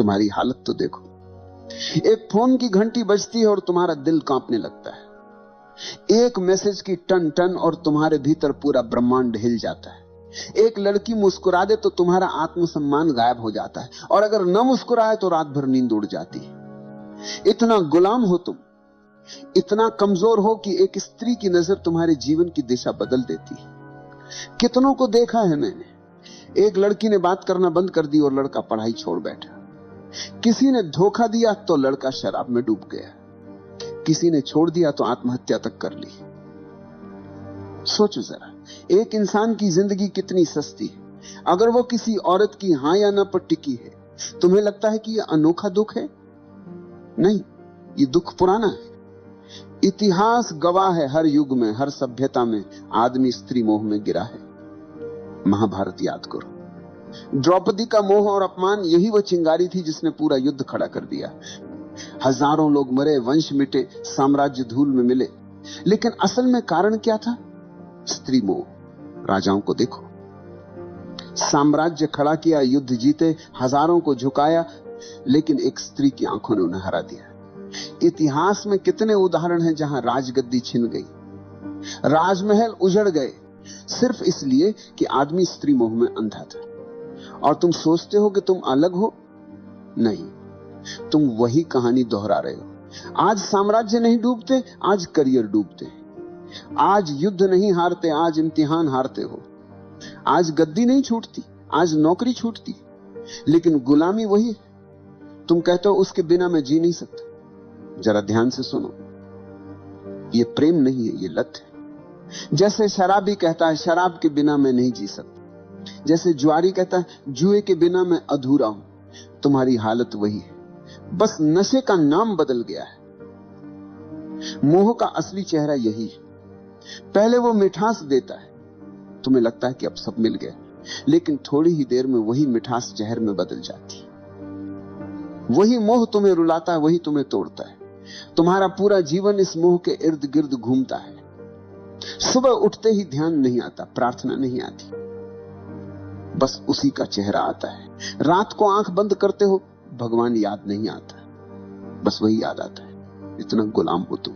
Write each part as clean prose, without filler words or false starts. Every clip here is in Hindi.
तुम्हारी हालत तो देखो। एक फोन की घंटी बजती है और तुम्हारा दिल कांपने लगता है। एक मैसेज की टन टन और तुम्हारे भीतर पूरा ब्रह्मांड हिल जाता है। एक लड़की मुस्कुरा दे तो तुम्हारा आत्मसम्मान गायब हो जाता है, और अगर न मुस्कुराए तो रात भर नींद उड़ जाती है। इतना गुलाम हो तुम, इतना कमजोर हो कि एक स्त्री की नजर तुम्हारे जीवन की दिशा बदल देती है। कितनों को देखा है मैंने, एक लड़की ने बात करना बंद कर दी और लड़का पढ़ाई छोड़ बैठा। किसी ने धोखा दिया तो लड़का शराब में डूब गया। किसी ने छोड़ दिया तो आत्महत्या तक कर ली। सोचो जरा, एक इंसान की जिंदगी कितनी सस्ती है। अगर वो किसी औरत की हां या ना पर टिकी है, तुम्हें लगता है कि यह अनोखा दुख है? नहीं, ये दुख पुराना है। इतिहास गवाह है, हर युग में, हर सभ्यता में आदमी स्त्री मोह में गिरा है। महाभारत याद करो, द्रौपदी का मोह और अपमान, यही वो चिंगारी थी जिसने पूरा युद्ध खड़ा कर दिया। हजारों लोग मरे, वंश मिटे, साम्राज्य धूल में मिले, लेकिन असल में कारण क्या था? स्त्री मोह। राजाओं को देखो, साम्राज्य खड़ा किया, युद्ध जीते, हजारों को झुकाया, लेकिन एक स्त्री की आंखों ने उन्हें हरा दिया। इतिहास में कितने उदाहरण हैं जहां राजगद्दी छिन गई, राजमहल उजड़ गए, सिर्फ इसलिए कि आदमी स्त्री मोह में अंधा था। और तुम सोचते हो कि तुम अलग हो? नहीं, तुम वही कहानी दोहरा रहे हो। आज साम्राज्य नहीं डूबते, आज करियर डूबते। आज युद्ध नहीं हारते, आज इम्तिहान हारते हो। आज गद्दी नहीं छूटती, आज नौकरी छूटती, लेकिन गुलामी वही है। तुम कहते हो उसके बिना मैं जी नहीं सकता। जरा ध्यान से सुनो, ये प्रेम नहीं है, ये लत है। जैसे शराबी कहता है शराब के बिना मैं नहीं जी सकता, जैसे जुआरी कहता है जुए के बिना मैं अधूरा हूं, तुम्हारी हालत वही है, बस नशे का नाम बदल गया है। मोह का असली चेहरा यही है। पहले वो मिठास देता है, तुम्हें लगता है कि अब सब मिल गया, लेकिन थोड़ी ही देर में वही मिठास जहर में बदल जाती है। वही मोह तुम्हें रुलाता है, वही तुम्हें तोड़ता है। तुम्हारा पूरा जीवन इस मोह के इर्द गिर्द घूमता है। सुबह उठते ही ध्यान नहीं आता, प्रार्थना नहीं आती, बस उसी का चेहरा आता है। रात को आंख बंद करते हो, भगवान याद नहीं आता, बस वही याद आता है। इतना गुलाम हो तुम।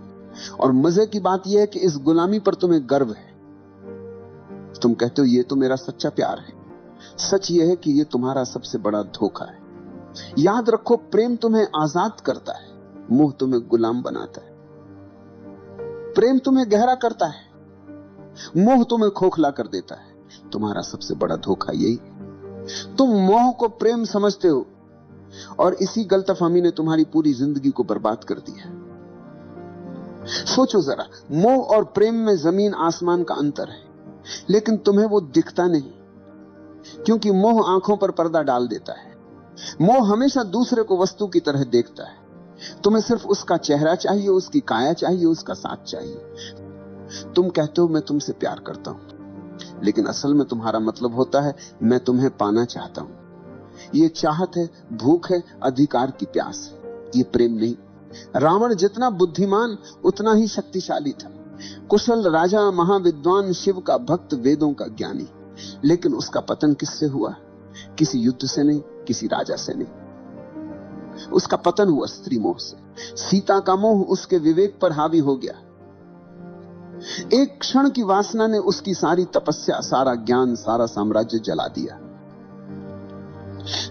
और मजे की बात यह है कि इस गुलामी पर तुम्हें गर्व है। तुम कहते हो ये तो मेरा सच्चा प्यार है। सच यह है कि यह तुम्हारा सबसे बड़ा धोखा है। याद रखो, प्रेम तुम्हें आजाद करता है, मोह तुम्हें गुलाम बनाता है। प्रेम तुम्हें गहरा करता है, मोह तुम्हें खोखला कर देता है। तुम्हारा सबसे बड़ा धोखा यही है। तुम मोह को प्रेम समझते हो, और इसी गलतफहमी ने तुम्हारी पूरी जिंदगी को बर्बाद कर दिया। सोचो जरा, मोह और प्रेम में जमीन आसमान का अंतर है, लेकिन तुम्हें वो दिखता नहीं, क्योंकि मोह आंखों पर पर्दा डाल देता है। मोह हमेशा दूसरे को वस्तु की तरह देखता है। तुम्हें सिर्फ उसका चेहरा चाहिए, उसकी काया चाहिए, उसका साथ चाहिए। तुम कहते हो मैं तुमसे प्यार करता हूं, लेकिन असल में तुम्हारा मतलब होता है मैं तुम्हें पाना चाहता हूं। ये चाहत है, भूख है, अधिकार की प्यास है, ये प्रेम नहीं। रावण जितना बुद्धिमान उतना ही शक्तिशाली था। कुशल राजा, महाविद्वान, शिव का भक्त, वेदों का ज्ञानी, लेकिन उसका पतन किससे हुआ? किसी युद्ध से नहीं, किसी राजा से नहीं। उसका पतन हुआ स्त्री मोह से। सीता का मोह उसके विवेक पर हावी हो गया। एक क्षण की वासना ने उसकी सारी तपस्या, सारा ज्ञान, सारा साम्राज्य जला दिया।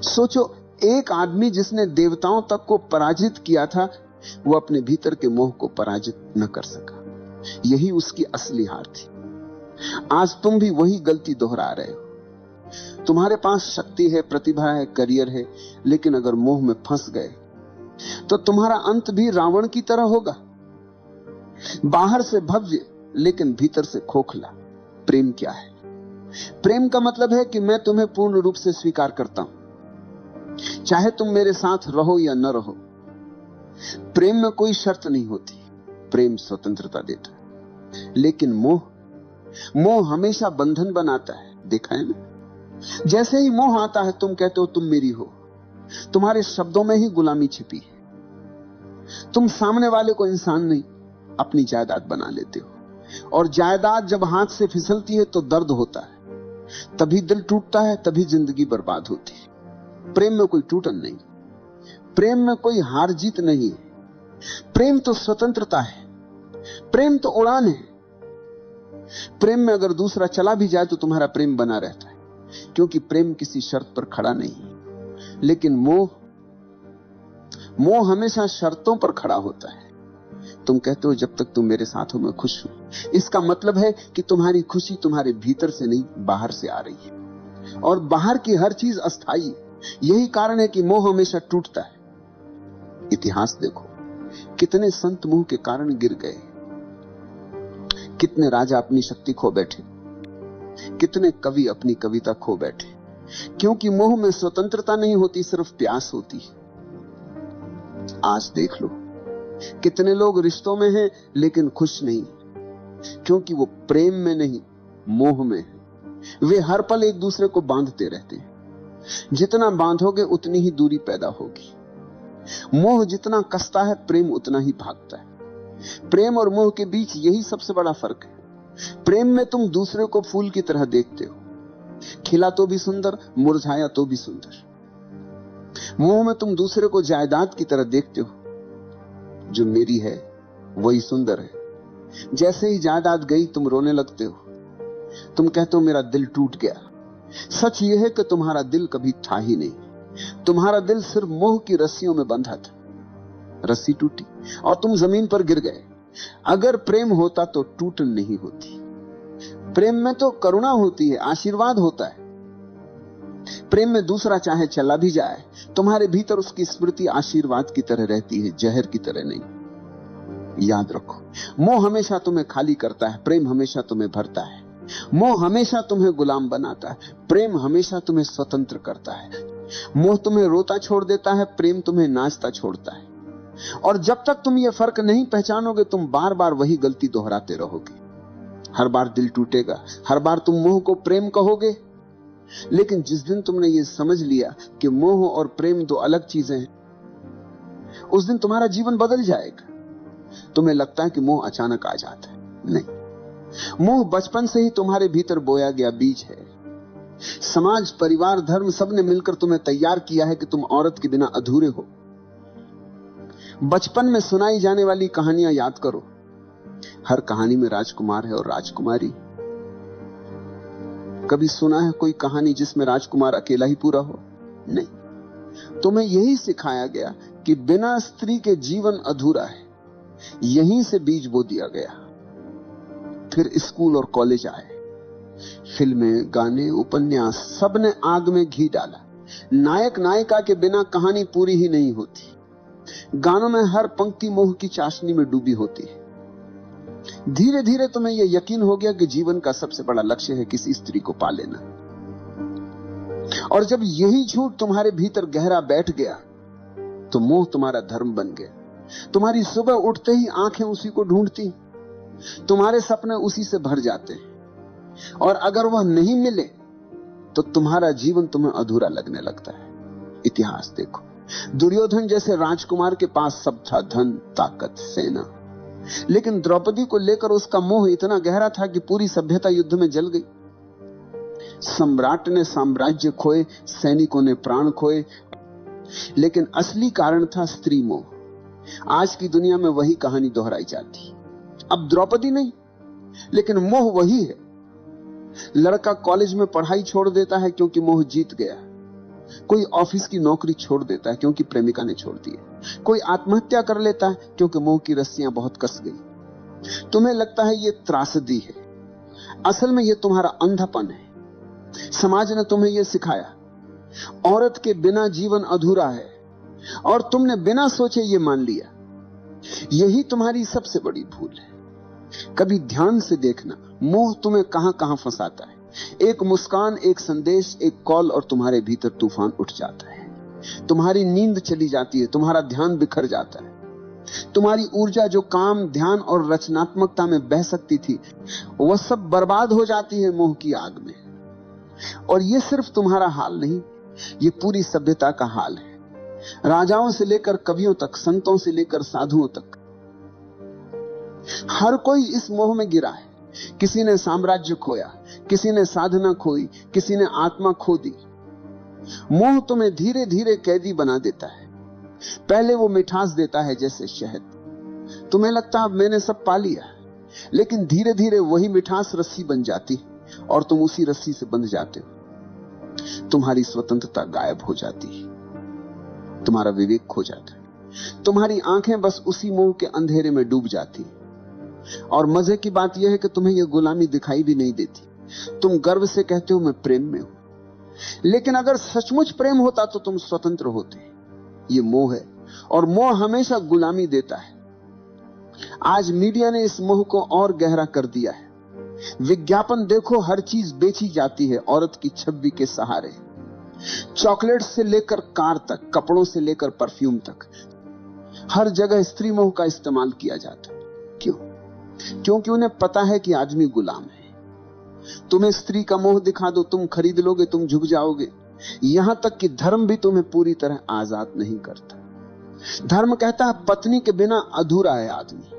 सोचो, एक आदमी जिसने देवताओं तक को पराजित किया था, वो अपने भीतर के मोह को पराजित न कर सका। यही उसकी असली हार थी। आज तुम भी वही गलती दोहरा रहे हो। तुम्हारे पास शक्ति है, प्रतिभा है, करियर है, लेकिन अगर मोह में फंस गए तो तुम्हारा अंत भी रावण की तरह होगा। बाहर से भव्य, लेकिन भीतर से खोखला। प्रेम क्या है? प्रेम का मतलब है कि मैं तुम्हें पूर्ण रूप से स्वीकार करता हूं, चाहे तुम मेरे साथ रहो या न रहो। प्रेम में कोई शर्त नहीं होती, प्रेम स्वतंत्रता देता है। लेकिन मोह हमेशा बंधन बनाता है। देखा है ना? जैसे ही मोह आता है, तुम कहते हो तुम मेरी हो। तुम्हारे शब्दों में ही गुलामी छिपी है। तुम सामने वाले को इंसान नहीं, अपनी जायदाद बना लेते हो। और जायदाद जब हाथ से फिसलती है तो दर्द होता है, तभी दिल टूटता है, तभी जिंदगी बर्बाद होती है। प्रेम में कोई टूटन नहीं, प्रेम में कोई हार जीत नहीं है। प्रेम तो स्वतंत्रता है, प्रेम तो उड़ान है। प्रेम में अगर दूसरा चला भी जाए तो तुम्हारा प्रेम बना रहता है, क्योंकि प्रेम किसी शर्त पर खड़ा नहीं है। लेकिन मोह हमेशा शर्तों पर खड़ा होता है। तुम कहते हो जब तक तुम मेरे साथ हो मैं खुश हूं। इसका मतलब है कि तुम्हारी खुशी तुम्हारे भीतर से नहीं, बाहर से आ रही है, और बाहर की हर चीज अस्थाई है। यही कारण है कि मोह हमेशा टूटता है। इतिहास देखो, कितने संत मोह के कारण गिर गए, कितने राजा अपनी शक्ति खो बैठे, कितने कवि अपनी कविता खो बैठे, क्योंकि मोह में स्वतंत्रता नहीं होती, सिर्फ प्यास होती है। आज देख लो, कितने लोग रिश्तों में हैं लेकिन खुश नहीं, क्योंकि वो प्रेम में नहीं, मोह में है। वे हर पल एक दूसरे को बांधते रहते हैं। जितना बांधोगे उतनी ही दूरी पैदा होगी। मोह जितना कसता है, प्रेम उतना ही भागता है। प्रेम और मोह के बीच यही सबसे बड़ा फर्क है। प्रेम में तुम दूसरे को फूल की तरह देखते हो, खिला तो भी सुंदर, मुरझाया तो भी सुंदर। मोह में तुम दूसरे को जायदाद की तरह देखते हो, जो मेरी है वही सुंदर है। जैसे ही जायदाद गई तुम रोने लगते हो, तुम कहते हो मेरा दिल टूट गया। सच यह है कि तुम्हारा दिल कभी था ही नहीं। तुम्हारा दिल सिर्फ मोह की रस्सियों में बंधा था। रस्सी टूटी और तुम जमीन पर गिर गए। अगर प्रेम होता तो टूटन नहीं होती। प्रेम में तो करुणा होती है, आशीर्वाद होता है। प्रेम में दूसरा चाहे चला भी जाए, तुम्हारे भीतर उसकी स्मृति आशीर्वाद की तरह रहती है, जहर की तरह नहीं। याद रखो, मोह हमेशा तुम्हें खाली करता है, प्रेम हमेशा तुम्हें भरता है। मोह हमेशा तुम्हें गुलाम बनाता है, प्रेम हमेशा तुम्हें स्वतंत्र करता है। मोह तुम्हें रोता छोड़ देता है, प्रेम तुम्हें नाचता छोड़ता है। और जब तक तुम ये फर्क नहीं पहचानोगे, तुम बार बार वही गलती दोहराते रहोगे। हर बार दिल टूटेगा, हर बार तुम मोह को प्रेम कहोगे। लेकिन जिस दिन तुमने ये समझ लिया कि मोह और प्रेम दो अलग चीजें हैं, उस दिन तुम्हारा जीवन बदल जाएगा। तुम्हें लगता है कि मोह अचानक आ जाता है, नहीं। मोह बचपन से ही तुम्हारे भीतर बोया गया बीज है। समाज, परिवार, धर्म सबने मिलकर तुम्हें तैयार किया है कि तुम औरत के बिना अधूरे हो। बचपन में सुनाई जाने वाली कहानियां याद करो। हर कहानी में राजकुमार है और राजकुमारी। कभी सुना है कोई कहानी जिसमें राजकुमार अकेला ही पूरा हो? नहीं। तुम्हें यही सिखाया गया कि बिना स्त्री के जीवन अधूरा है। यहीं से बीज बो दिया गया। फिर स्कूल और कॉलेज आए, फिल्में, गाने, उपन्यास, सबने आग में घी डाला। नायक नायिका के बिना कहानी पूरी ही नहीं होती। गानों में हर पंक्ति मोह की चाशनी में डूबी होती है। धीरे धीरे तुम्हें यह यकीन हो गया कि जीवन का सबसे बड़ा लक्ष्य है किसी स्त्री को पा लेना। और जब यही झूठ तुम्हारे भीतर गहरा बैठ गया, तो मोह तुम्हारा धर्म बन गया। तुम्हारी सुबह उठते ही आंखें उसी को ढूंढती, तुम्हारे सपने उसी से भर जाते हैं। और अगर वह नहीं मिले तो तुम्हारा जीवन तुम्हें अधूरा लगने लगता है। इतिहास देखो, दुर्योधन जैसे राजकुमार के पास सब था, धन, ताकत, सेना, लेकिन द्रौपदी को लेकर उसका मोह इतना गहरा था कि पूरी सभ्यता युद्ध में जल गई। सम्राट ने साम्राज्य खोए, सैनिकों ने प्राण खोए, लेकिन असली कारण था स्त्री मोह। आज की दुनिया में वही कहानी दोहराई जाती। अब द्रौपदी नहीं, लेकिन मोह वही है। लड़का कॉलेज में पढ़ाई छोड़ देता है क्योंकि मोह जीत गया। कोई ऑफिस की नौकरी छोड़ देता है क्योंकि प्रेमिका ने छोड़ दी है। कोई आत्महत्या कर लेता है क्योंकि मोह की रस्सियां बहुत कस गई। तुम्हें लगता है ये त्रासदी है, असल में ये तुम्हारा अंधापन है। समाज ने तुम्हें यह सिखाया, औरत के बिना जीवन अधूरा है, और तुमने बिना सोचे ये मान लिया। यही तुम्हारी सबसे बड़ी भूल है। कभी ध्यान से देखना, मोह तुम्हें कहां कहां फंसाता है। एक मुस्कान, एक संदेश, एक कॉल, और तुम्हारे भीतर तूफान उठ जाता है। तुम्हारी नींद चली जाती है, तुम्हारा ध्यान बिखर जाता है। तुम्हारी ऊर्जा जो काम, ध्यान और रचनात्मकता में बह सकती थी, वह सब बर्बाद हो जाती है मोह की आग में। और यह सिर्फ तुम्हारा हाल नहीं, यह पूरी सभ्यता का हाल है। राजाओं से लेकर कवियों तक, संतों से लेकर साधुओं तक, हर कोई इस मोह में गिरा है। किसी ने साम्राज्य खोया, किसी ने साधना खोई, किसी ने आत्मा खो दी। मोह तुम्हें धीरे धीरे कैदी बना देता है। पहले वो मिठास देता है जैसे शहद। तुम्हें लगता है अब मैंने सब पा लिया, लेकिन धीरे धीरे वही मिठास रस्सी बन जाती है और तुम उसी रस्सी से बंध जाते हो। तुम्हारी स्वतंत्रता गायब हो जाती है, तुम्हारा विवेक खो जाता है, तुम्हारी आंखें बस उसी मोह के अंधेरे में डूब जाती है। और मजे की बात यह है कि तुम्हें यह गुलामी दिखाई भी नहीं देती। तुम गर्व से कहते हो मैं प्रेम में हूं, लेकिन अगर सचमुच प्रेम होता तो तुम स्वतंत्र होते। ये मोह है, और मोह हमेशा गुलामी देता है। आज मीडिया ने इस मोह को और गहरा कर दिया है। विज्ञापन देखो, हर चीज बेची जाती है औरत की छवि के सहारे। चॉकलेट से लेकर कार तक, कपड़ों से लेकर परफ्यूम तक, हर जगह स्त्री मोह का इस्तेमाल किया जाता है। क्यों? क्योंकि उन्हें पता है कि आदमी गुलाम है। तुम्हें स्त्री का मोह दिखा दो, तुम खरीद लोगे, तुम झुक जाओगे। यहां तक कि धर्म भी तुम्हें पूरी तरह आजाद नहीं करता। धर्म कहता है पत्नी के बिना अधूरा है आदमी।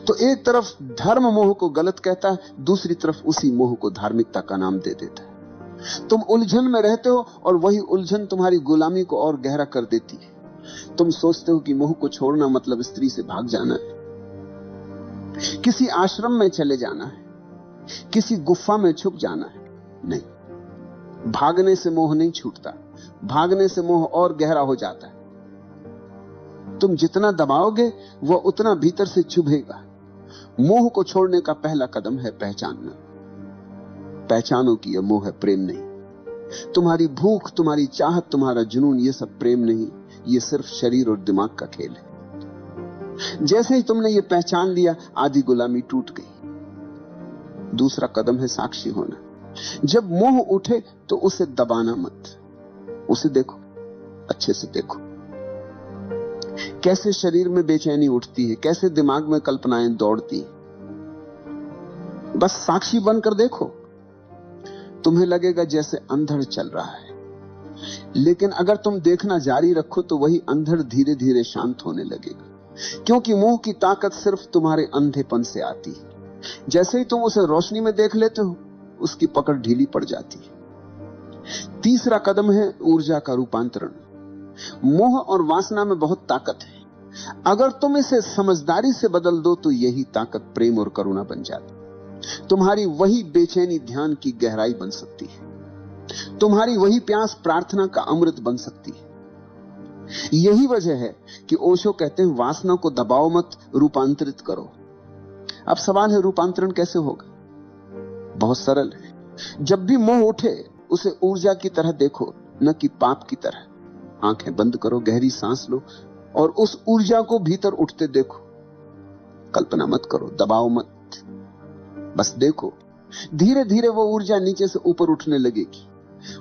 तो एक तरफ धर्म मोह को गलत कहता है, दूसरी तरफ उसी मोह को धार्मिकता का नाम दे देता है। तुम उलझन में रहते हो और वही उलझन तुम्हारी गुलामी को और गहरा कर देती है। तुम सोचते हो कि मोह को छोड़ना मतलब स्त्री से भाग जाना है, किसी आश्रम में चले जाना है, किसी गुफा में छुप जाना है। नहीं, भागने से मोह नहीं छूटता, भागने से मोह और गहरा हो जाता है। तुम जितना दबाओगे वह उतना भीतर से चुभेगा। मोह को छोड़ने का पहला कदम है पहचानना। पहचानो कि यह मोह है, प्रेम नहीं। तुम्हारी भूख, तुम्हारी चाहत, तुम्हारा जुनून, यह सब प्रेम नहीं, यह सिर्फ शरीर और दिमाग का खेल है। जैसे ही तुमने यह पहचान लिया, आधी गुलामी टूट गई। दूसरा कदम है साक्षी होना। जब मोह उठे तो उसे दबाना मत, उसे देखो, अच्छे से देखो। कैसे शरीर में बेचैनी उठती है, कैसे दिमाग में कल्पनाएं दौड़ती हैं। बस साक्षी बनकर देखो। तुम्हें लगेगा जैसे अंधड़ चल रहा है, लेकिन अगर तुम देखना जारी रखो तो वही अंधड़ धीरे धीरे शांत होने लगेगा। क्योंकि मोह की ताकत सिर्फ तुम्हारे अंधेपन से आती है। जैसे ही तुम उसे रोशनी में देख लेते हो, उसकी पकड़ ढीली पड़ जाती है। तीसरा कदम है ऊर्जा का रूपांतरण। मोह और वासना में बहुत ताकत है। अगर तुम इसे समझदारी से बदल दो तो यही ताकत प्रेम और करुणा बन जाती। तुम्हारी वही बेचैनी ध्यान की गहराई बन सकती है। तुम्हारी वही प्यास प्रार्थना का अमृत बन सकती है। यही वजह है कि ओशो कहते हैं वासना को दबाओ मत, रूपांतरित करो। अब सवाल है रूपांतरण कैसे होगा? बहुत सरल है। जब भी मोह उठे उसे ऊर्जा की तरह देखो, न कि पाप की तरह। आंखें बंद करो, गहरी सांस लो और उस ऊर्जा को भीतर उठते देखो। कल्पना मत करो, दबाओ मत, बस देखो। धीरे धीरे वो ऊर्जा नीचे से ऊपर उठने लगेगी,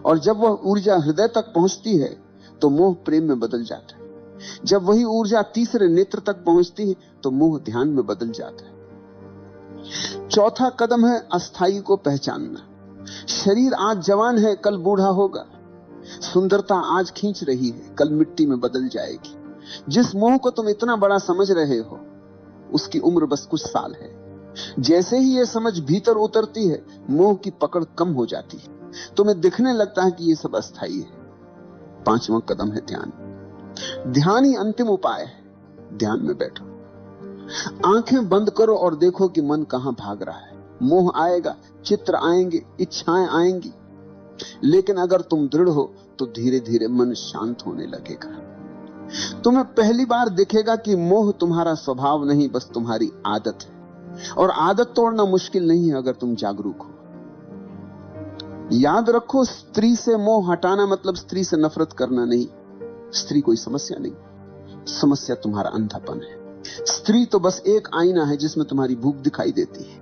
और जब वह ऊर्जा हृदय तक पहुंचती है तो मोह प्रेम में बदल जाता है। जब वही ऊर्जा तीसरे नेत्र तक पहुंचती है तो मोह ध्यान में बदल जाता है। चौथा कदम है अस्थाई को पहचानना। शरीर आज जवान है, कल बूढ़ा होगा। सुंदरता आज खींच रही है, कल मिट्टी में बदल जाएगी। जिस मोह को तुम इतना बड़ा समझ रहे हो, उसकी उम्र बस कुछ साल है। जैसे ही यह समझ भीतर उतरती है, मोह की पकड़ कम हो जाती है। तुम्हें दिखने लगता है कि यह सब अस्थाई है। पांचवा कदम है ध्यान। ध्यान ही अंतिम उपाय है। ध्यान में बैठो, आंखें बंद करो और देखो कि मन कहां भाग रहा है। मोह आएगा, चित्र आएंगे, इच्छाएं आएंगी, लेकिन अगर तुम दृढ़ हो तो धीरे धीरे मन शांत होने लगेगा। तुम्हें पहली बार दिखेगा कि मोह तुम्हारा स्वभाव नहीं, बस तुम्हारी आदत है। और आदत तोड़ना मुश्किल नहीं है अगर तुम जागरूक हो। याद रखो, स्त्री से मोह हटाना मतलब स्त्री से नफरत करना नहीं। स्त्री कोई समस्या नहीं, समस्या तुम्हारा अंधापन है। स्त्री तो बस एक आईना है जिसमें तुम्हारी भूख दिखाई देती है।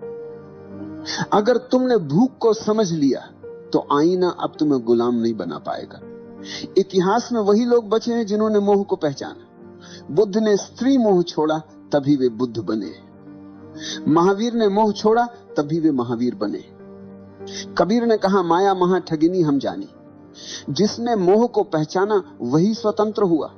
अगर तुमने भूख को समझ लिया तो आईना अब तुम्हें गुलाम नहीं बना पाएगा। इतिहास में वही लोग बचे हैं जिन्होंने मोह को पहचाना। बुद्ध ने स्त्री मोह छोड़ा, तभी वे बुद्ध बने। महावीर ने मोह छोड़ा, तभी वे महावीर बने। कबीर ने कहा, माया महा ठगिनी हम जानी। जिसने मोह को पहचाना वही स्वतंत्र हुआ।